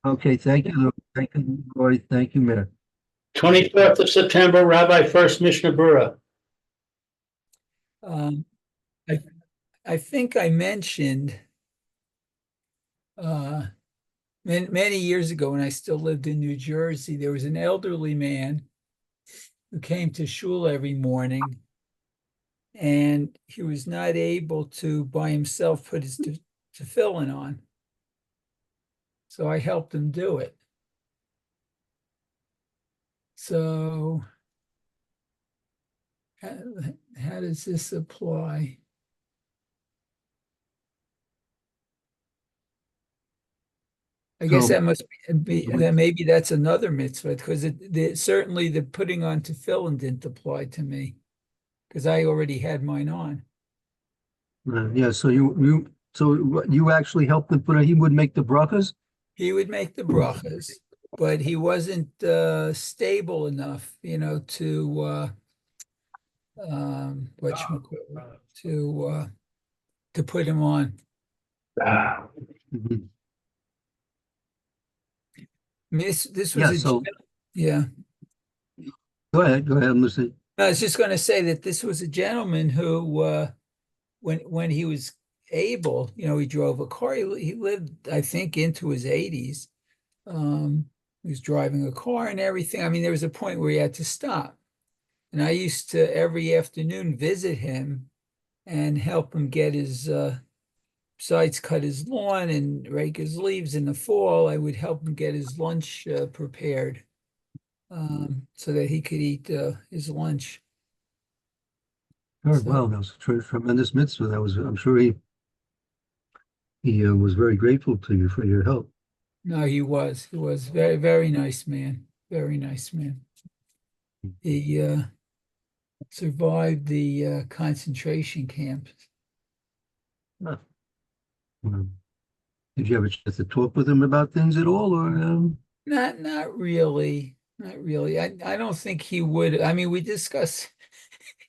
Okay, thank you, Lou. Thank you, Roy. Thank you, Mayor. 24th of September, Rabbi Furst, Mishna Berura. Um, I, I think I mentioned many years ago when I still lived in New Jersey, there was an elderly man who came to shul every morning, and he was not able to by himself put his tefillin on. So I helped him do it. So how does this apply? I guess that must be that maybe that's another mitzvah because certainly the putting on tefillin didn't apply to me because I already had mine on. Yeah, so you actually helped him put it, he would make the brachas? He would make the brachas, but he wasn't stable enough, to to put him on. Mhm. This Yeah, was so yeah. go ahead, I'm listening. I was just going to say that this was a gentleman who, when he was able, he drove a car. He lived, I think, into his 80s. He was driving a car and everything. I mean, there was a point where he had to stop. And I used to every afternoon visit him and help him get his, besides cut his lawn and rake his leaves in the fall, I would help him get his lunch prepared so that he could eat his lunch. Sure, So, wow, that was a tremendous mitzvah. I'm sure he was very grateful to you for your help. no, he was very, very nice man, very nice man. He survived the concentration camps. Huh. Um, did you have a chance to talk with him about things at all, or Not really, not really. I don't think he would. I mean, we discussed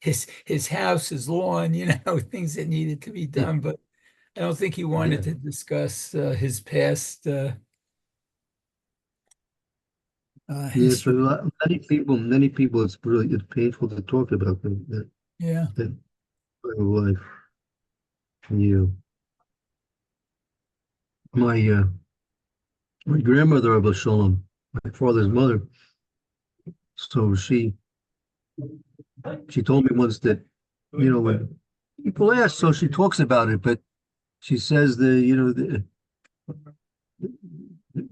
his house, his lawn, things that needed to be done, but I don't think he wanted to discuss his past yeah, for history. many people, it's painful to talk about Yeah. that kind of life. Yeah, my grandmother of Shalom, my father's mother. So she told me once that when people ask, so she talks about it, but she says the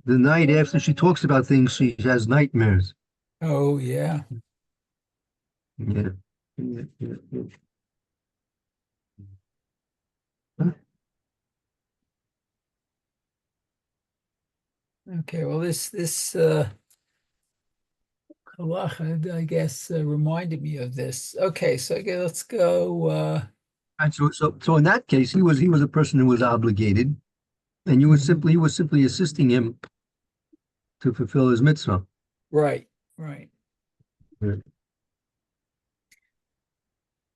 night after she talks about things, she has nightmares. Oh, yeah. Yeah. Yeah, yeah, yeah. Huh? Okay. Well, this halacha, I guess, reminded me of this. Okay, so I guess let's go. And so in that case, he was a person who was obligated, and you were simply assisting him to fulfill his mitzvah. Right, right. Yeah.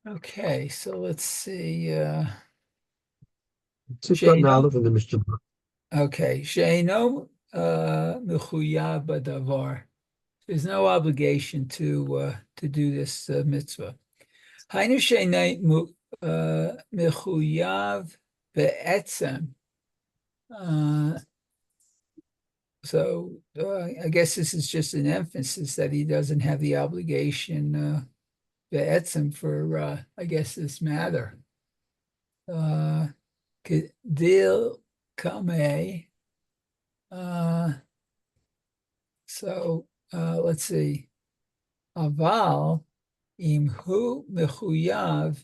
Okay, so let's see. Sifkat Sheino, Na'alef in the Mishnah. okay, Sheino mechuyav badavar. There's no obligation to do this mitzvah. Hainu she'enai mechuyav be'etzem. Uh, So I guess this is just an emphasis that he doesn't have the obligation be'etzem for I guess this matter. Dil kame. Uh, so let's see. Aval imhu mechuyav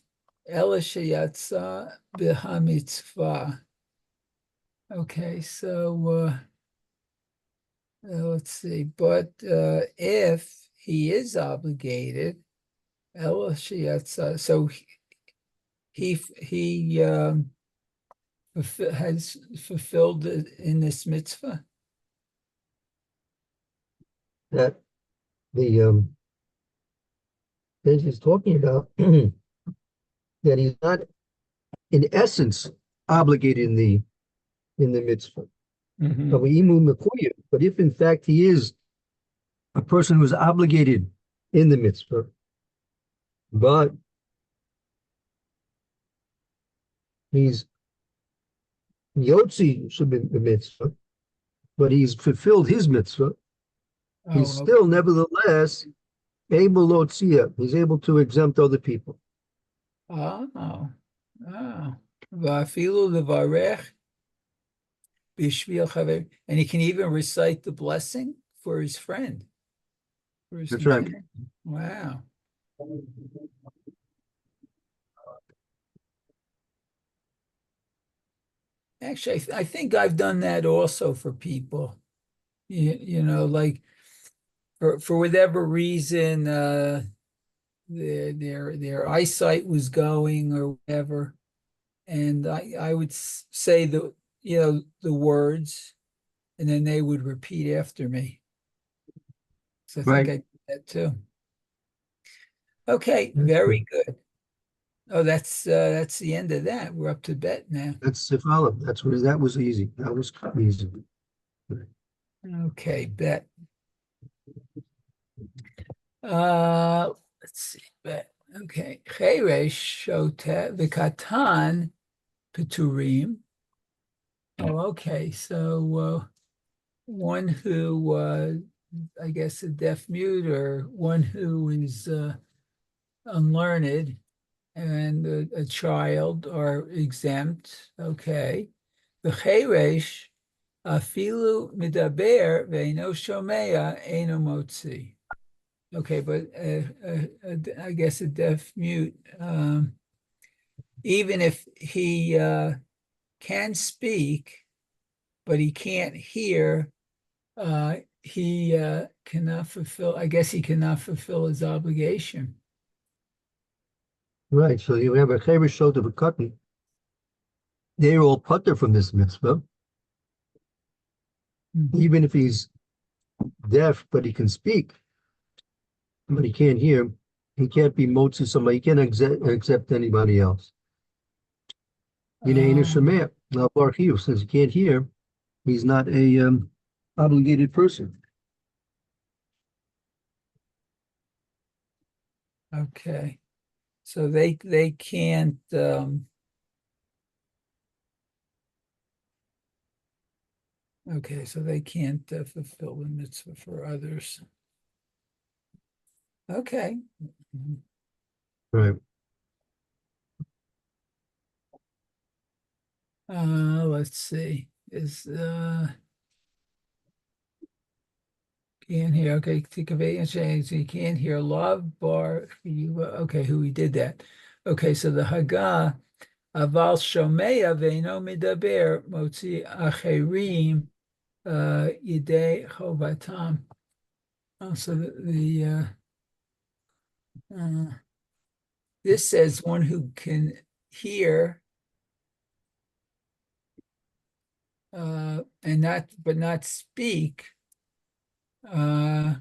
ela sheyatsa b'hamitzvah. Okay, so let's see. But if he is obligated, ela sheyatsa, so he has fulfilled it in this mitzvah. That the that he's talking about that he's not, in essence, obligated in the mitzvah. Mhm. But if in fact he is a person who is obligated in the mitzvah, but he's Yotzi should be the mitzvah, but he's fulfilled his mitzvah, he's Oh, still nevertheless able Lotzia. He's able to exempt other people. oh, oh. Vafilu levarech b'shvil chaver, and he can even recite the blessing for his friend, for his That's right. companion. Wow. Actually, I think I've done that also for people. You know, like for whatever reason, their eyesight was going or whatever, and I would say the words, and then they would repeat after me. So I think Right. I did that too. Okay, That's very good. good. Oh, that's the end of that. We're up to bet now. That's Sifala. That was easy. That was easy. Okay, bet. Let's see, bet. Okay. Cheresh shota v'katan peturim. Oh, okay. So one who I guess a deaf mute or one who is unlearned and a child are exempt. Okay. The cheresh afilu midaber ve'ino shomea eino motzi. Okay, but I guess a deaf mute, even if he can speak, but he can't hear, he cannot fulfill, I guess he cannot fulfill his obligation. Right. So you have a Cheresh Shota B'Katan. They're all putter from this mitzvah, Mhm. even if he's deaf, but he can speak, but he can't hear. He can't be motzi somebody. He can't accept anybody else. Yinei Um, Shemeh. Now, Barchiu, since he can't hear, he's not a obligated person. okay, so they can't. Okay, so they can't fulfill the mitzvah for others. Okay. Mhm. Right. Let's see. Is can't hear. Okay, think of it and change. You can't hear love bar. Okay, who we did that. Okay, so the Haggah aval shomea ve'ino midaber motzi acherim yidei chovatam. So uh, this says one who can hear and not speak uh,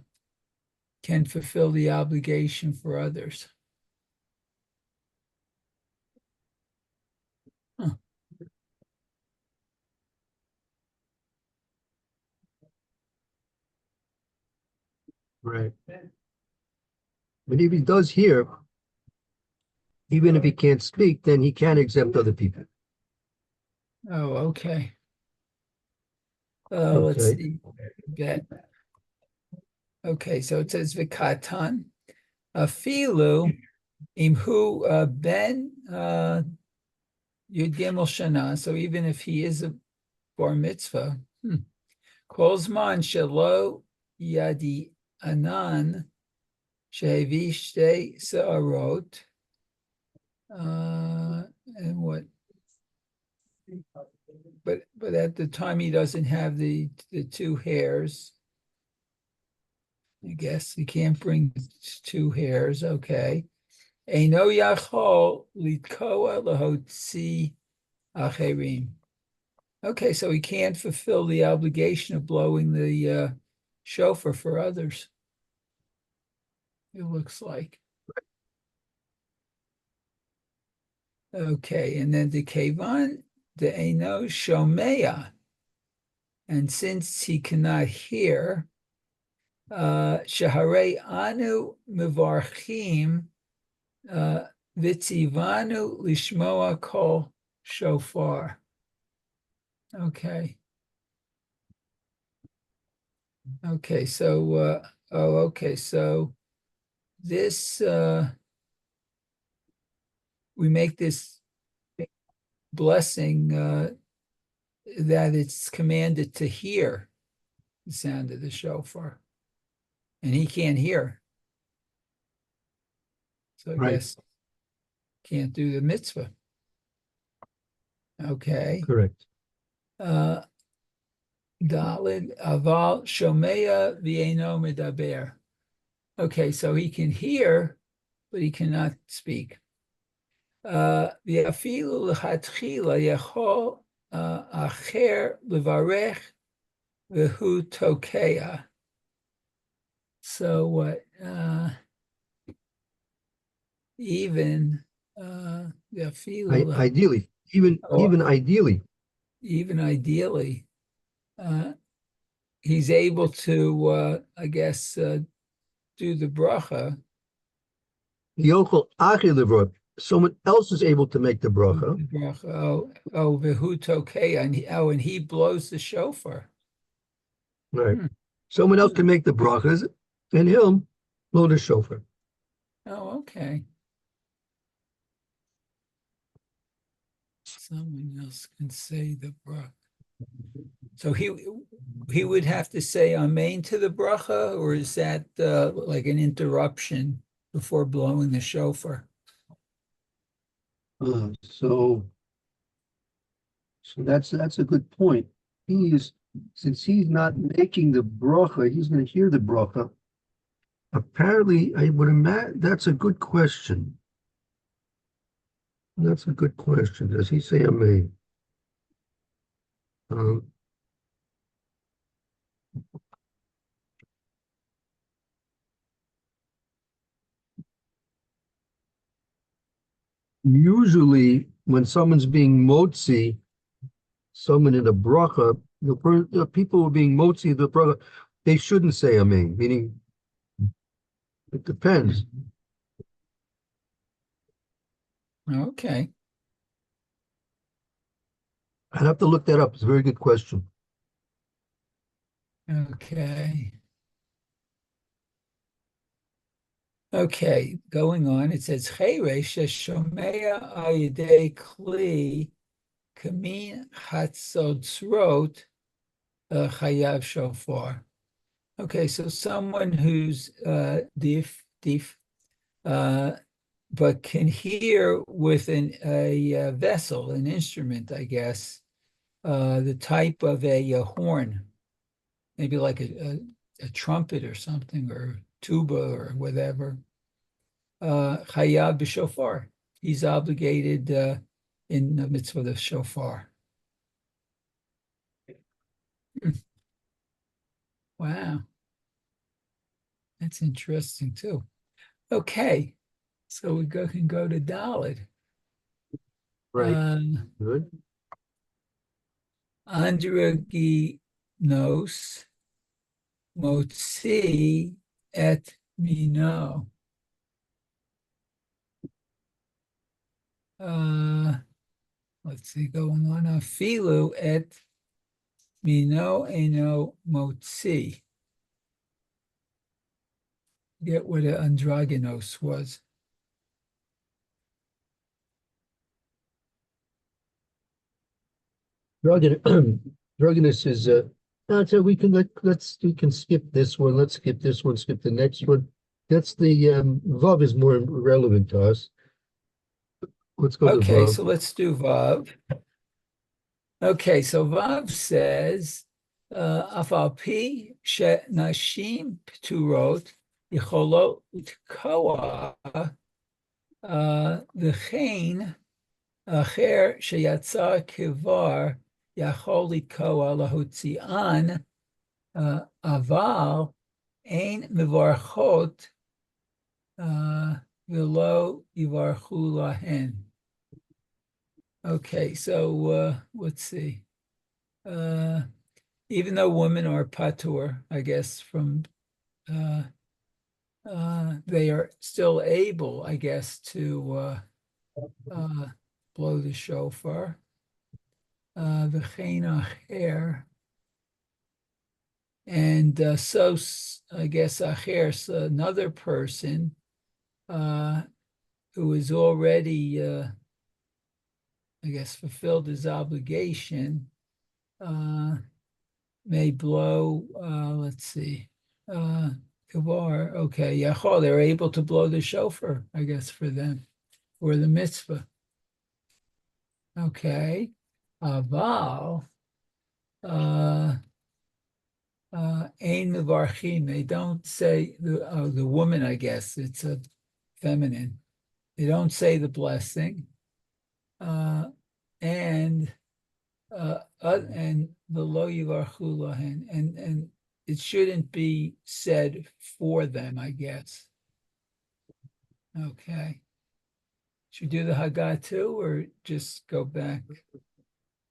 can fulfill the obligation for others. Huh. Right. But if he does hear, even if he can't speak, then he can exempt other people. Oh, okay. Let's Okay. see. Bet. Okay, so it says Vikatan. Afilu imhu ben Yud Gimel Shana. So even if he is a bar mitzvah, Kolzman Shelo Yadi Anan Shevi Shtei Se'arot. And what? But at the time he doesn't have the two hairs. I guess he can't bring two hairs. Okay. Eino yachol litkoa lahotzi acherim. Okay, so he can't fulfill the obligation of blowing the shofar for others. It looks like. Okay, and then the kevan the eino shomea. And since he cannot hear, Shaharei anu mivarchim vitzivanu lishmoa kol shofar. Okay. Okay, so so this we make this blessing that it's commanded to hear the sound of the shofar, and he can't hear, so I Right. guess can't do the mitzvah. Okay. Correct. Dalid aval shomea v'eino medaber. Okay, so he can hear, but he cannot speak. V'afilu l'chatchila yachol acher levarech v'hu tokea. So what? Even v'afilu Ideally, even ideally, even ideally, he's able to, I guess, do the bracha. yochel achi levrot. Someone else is able to make the bracha. Oh, v'hu tokea, and he blows the shofar. Right. Someone else can make the brachas, and he'll blow the shofar. Oh, okay. Someone else can say the bracha. So he would have to say amen to the bracha, or is that like an interruption before blowing the shofar? So that's a good point. Since he's not making the bracha, he's going to hear the bracha. Apparently, I would imagine that's a good question. That's a good question. Does he say amen? Usually, when someone's being motzi, someone in a bracha, the people who are being motzi the bracha, they shouldn't say amen. Meaning, it depends. Okay. I'd have to look that up. It's a very good question. Okay. Okay, going on, it says, Chayre sheshomea ayidei kli kamin hatzotzrot chayav shofar. Okay, so someone who's deaf, but can hear with a vessel, an instrument, I guess, the type of a horn, maybe like a trumpet or something, or tuba or whatever. Chayav b'shofar. He's obligated in the mitzvah of shofar. Wow. That's interesting too. Okay. So we can go to Dalid. Right. Good. Andraginos motzi et mino. Let's see, going on. Afilu et mino eno motzi. Get what an androgynos was. Drugginess is so we can we can skip this one. Let's skip this one. Skip the next one. That's the Vav is more relevant to us. Let's go to Okay, Vav. so let's do Vav. Okay, so Vav says, Afal pi she nashim pturot yicholot koa v'chein acher sheyatza kivar yachol litkoa lahutzian aval ein mivarchot v'lo yivarchu lahen. Okay, so let's see. even though women are patur, I guess, from they are still able, I guess, to blow the shofar. V'chein acher. And so I guess acher, so another person who is already, I guess, fulfilled his obligation, may blow, let's see, kavar, okay, yachol, they're able to blow the shofar, I guess, for them, for the mitzvah. Okay, aval, ein mevarchim, they don't say, the woman, I guess, it's a feminine, they don't say the blessing, and the lo yivarchu lahen, and it shouldn't be said for them, I guess. Okay. Should we do the Haggah too, or just go back?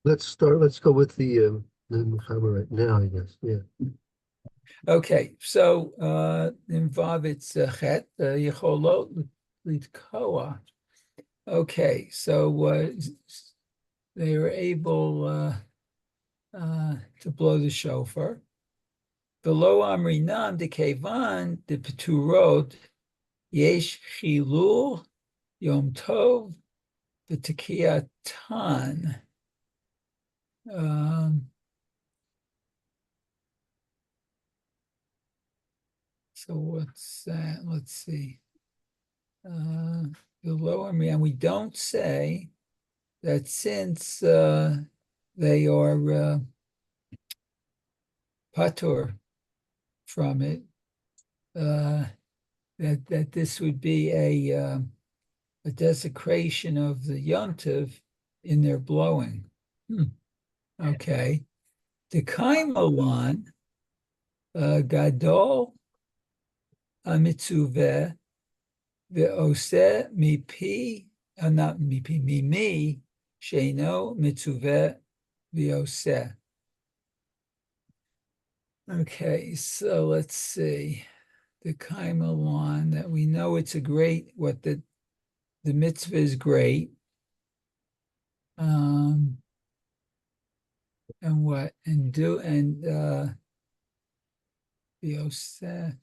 Let's go with the Muhammad right now, I guess. Yeah. Okay, so in Vav it's chet yecholot litkoa. Okay, so they were able to blow the shofar. Below Amrinan de Kevan de Peturot Yesh Chilul Yom Tov V'Tekiyatan. So what's that? Let's see. Below Amrinan, we don't say that since they are patur from it, that this would be a desecration of the yontiv in their blowing. Okay. The kaimalan gadol amitzuveh ve'oseh mipi, not mipi, mimi sheino mitzuveh ve'oseh. Okay, so let's see. The kaimalan, that we know it's a great, what the mitzvah is great. And what, and do, and the oseh,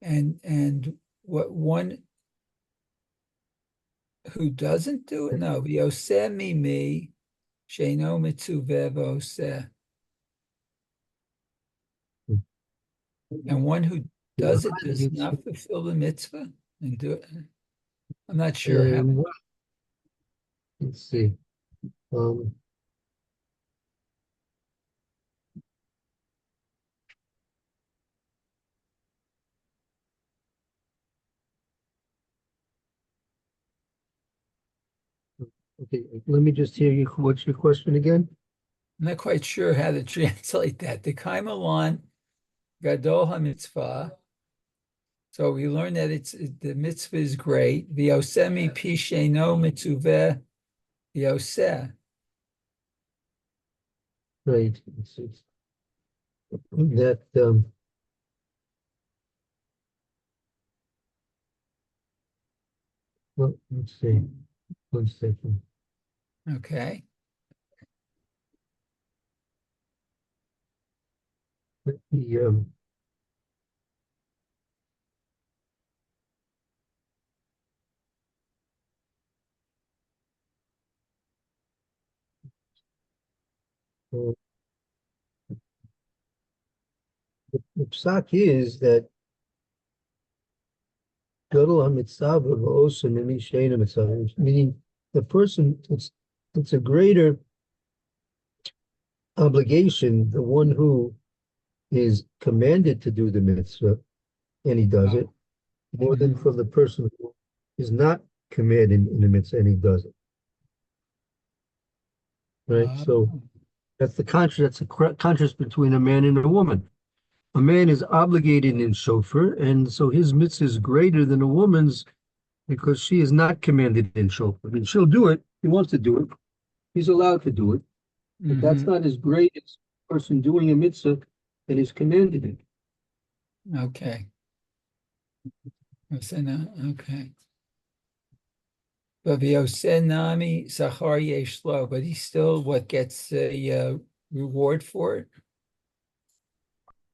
and what one who doesn't do it, no, the oseh mimi sheino mitzuveh v'oseh. And one who does it does not fulfill the mitzvah and do it. I'm not sure how. Let's see. Okay, let me just hear you. What's your question again? I'm not quite sure how to translate that. The kaimalan gadol hamitzvah. So we learned that the mitzvah is great. V'yosemi pisheno mitzuveh v'yoseh. Right. That well, let's see. 1 second. Okay. The the psak is that gadol hamitzvah v'osa mimi sheina mitzvah, meaning the person, it's a greater obligation, the one who is commanded to do the mitzvah and he does it, more than for the person who is not commanded in the mitzvah and he does it. Right? So that's the contrast. That's a contrast between a man and a woman. A man is obligated in shofar, and so his mitzvah is greater than a woman's because she is not commanded in shofar. I mean, she'll do it. He wants to do it. He's allowed to do it. But that's Mhm. not as great as a person doing a mitzvah that is commanded it. Okay. Okay. But Nami Sachar Yesh Lo, but he still what gets a reward for it?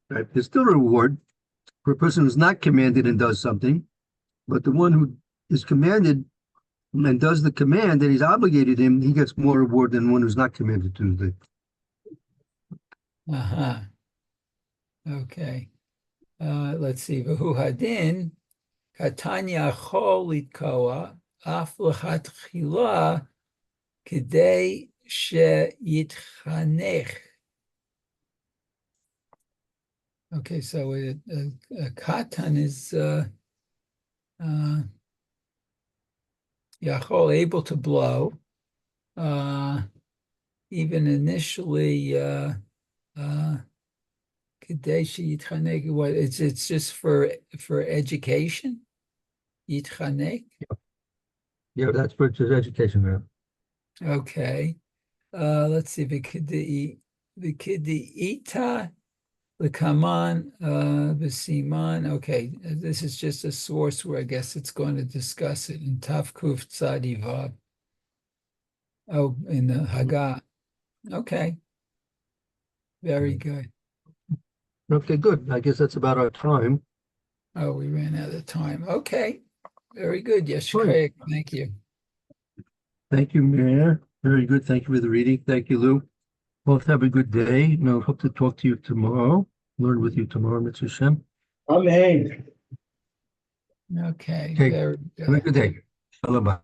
Right? There's still a reward for a person who's not commanded and does something, but the one who is commanded and does the command that he's obligated him, he gets more reward than one who's not commanded to do. Uh-huh. Okay. Let's see. V'hu hadin katanya chol litkoa af lechatchila kedei sheyitchanech. Okay, so a katan is yachol, able to blow, even initially. Kadeshi Yitchanek, what it's just for education. Yitchanek. Yeah, that's for his education, man. Okay. Let's see. The ita the kaman the siman. Okay, this is just a source where I guess it's going to discuss it in Tavkuf Tzadi Vav. Oh, in the Haggah. Okay. Very good. Okay, good. I guess that's about our time. Oh, we ran out of time. Okay. Very good. Yes, Fine. Craig. Thank you. Thank you, Mayor. Very good. Thank you for the reading. Thank you, Lou. Both have a good day. And I hope to talk to you tomorrow. Learn with you tomorrow, Mitzvah Shem. Amen. Okay. Okay. Very Have a good. good day. Shalom.